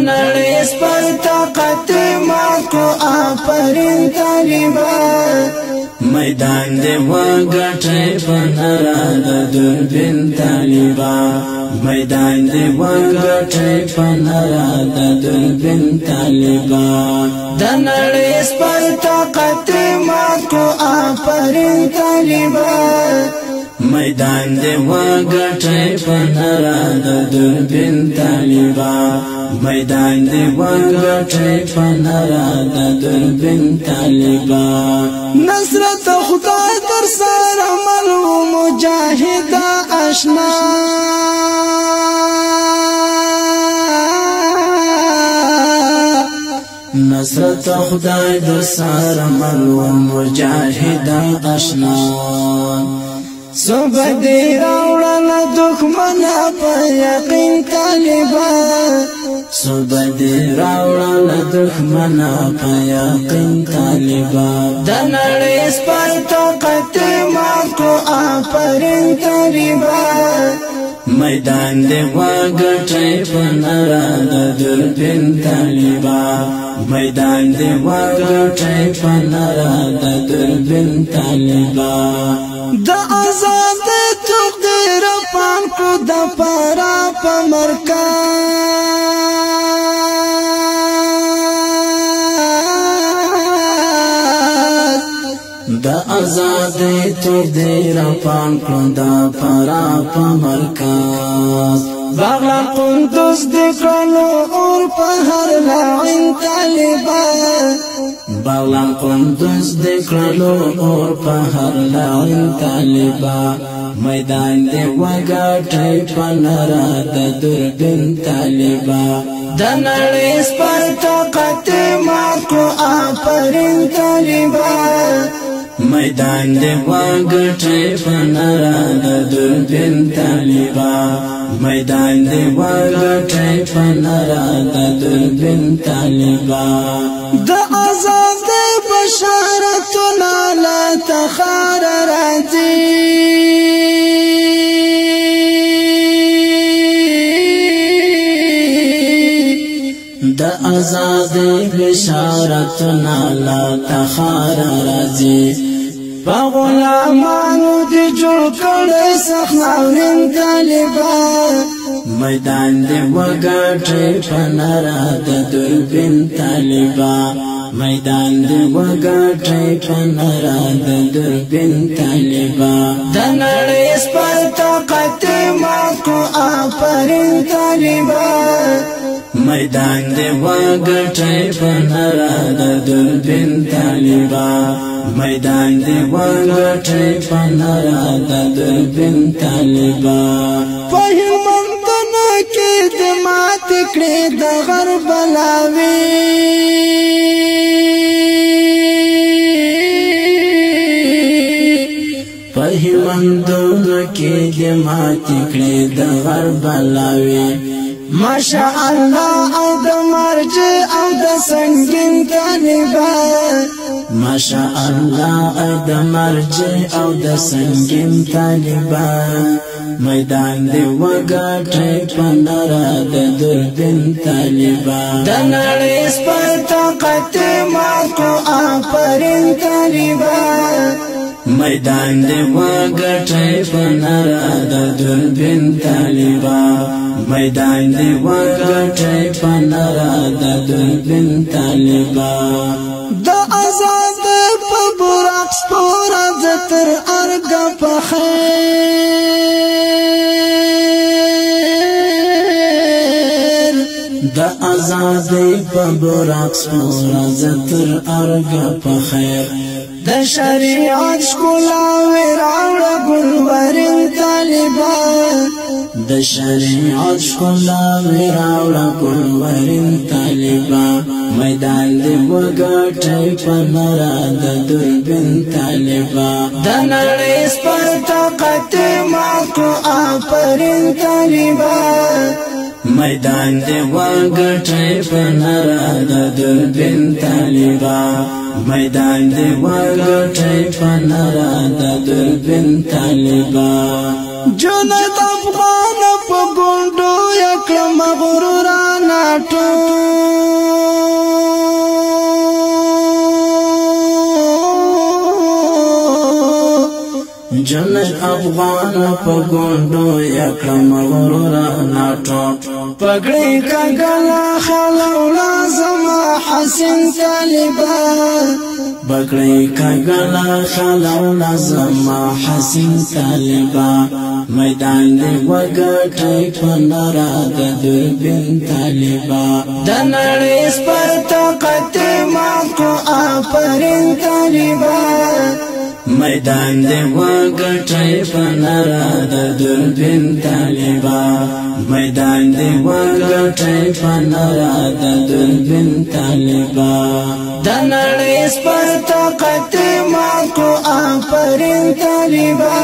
نړۍ سپر طاقت مات کو آفرین طالبان میدان دی وګټي پنرا د دوربین طالبان میدان دی وګټي پنرا د دوربین طالبان د نړۍ سپر طاقت مات کو آفرین طالبان میدان دی وګټي پنرا د دوربین طالبان میدان دی وګټي پنرا د دوربین طالبان نصرت خدای در سره عمل مجاهد آشنا نصرت خدای در سره عمل مجاهد آشنا صبح دی راوړل دښمن په یقین طالبان صبح دی راوړل دښمن په یقین طالبان د نړۍ سپر طاقت مات کو آفرین طالبان میدان دی وګټي پنرا د دوربین طالبان میدان دی وګټي پنرا د دوربین طالبان د آزاد تقدیر پام کو د پارا په مرکز د آزاد تقدیر پام کو د پارا په مرکز باغلا قندوز دکلو اور په هر لعین طالبان باغلا قندوز دکلو اور په هر لعین طالبان میدان دی وګټي پنرا د دوربین طالبان د نړۍ سپر طاقت مات کو آفرین طالبان میدان دی وګټي پنرا د دوربین طالبان میدان دی وګټي پنرا د دوربین طالبان د آزاد بشارتنا لا تخار راځي د آزاد بشارتنا لا تخار راځي غلامانو دی جوړ کړي سخاورین طالبان میدان دی وګټي پنرا د دوربین طالبان میدان دی وګټي پنرا د دوربین طالبان د نړۍ سپر طاقت مات کو آفرین طالبان میدان دی وګټي پنرا د دوربین طالبان میدان دی وګټي پنرا د دوربین طالبان په همدنه کې د مات کړې د غرب لاوي په همدنه کې د مات کړې د غرب لاوي ماشاء الله او د مرجع او د سنگین طالبان ماشاء الله او د مرجع او د سنگین طالبان میدان دی وګټي پنرا د دوربین طالبان د نړۍ سپر طاقت مات کو آفرین طالبان میدان دی وګټي پنرا د دوربین طالبان میدان دی وګټي پنرا د دوربین طالبان د آزاد په براق سپور زتر ارګ په خیر د آزاد په براق سپور زتر ارګ په خیر د شریعت ښکلا وراوړ ګلورین طالبان د شریعت ښکلا وراوړ ګلورین طالبان میدان دی وګټي پنرا د دوربین طالبان د نړۍ سپر طاقت مات کو آفرین طالبان میدان دی وګټي پنرا د دوربین طالبا میدان دی وګټي پنرا د دوربین طالبا جنت افغان په ګوندو یکړم غرورانه جنت افغان په ګوندو یکړم غرورانه پګړې کګلا خلولا زما حسین طالبا پګړې کګلا خلولا زما حسین طالبا میدان دی وګټي پنرا د دوربین طالبا د نړۍ پر طاقت ما کو آفرین طالبا میدان دی وګټي پنرا د دوربین طالبا میدان دی وګټي پنرا د دوربین طالبا د نړۍ پر طاقت ما کو آفرین طالبا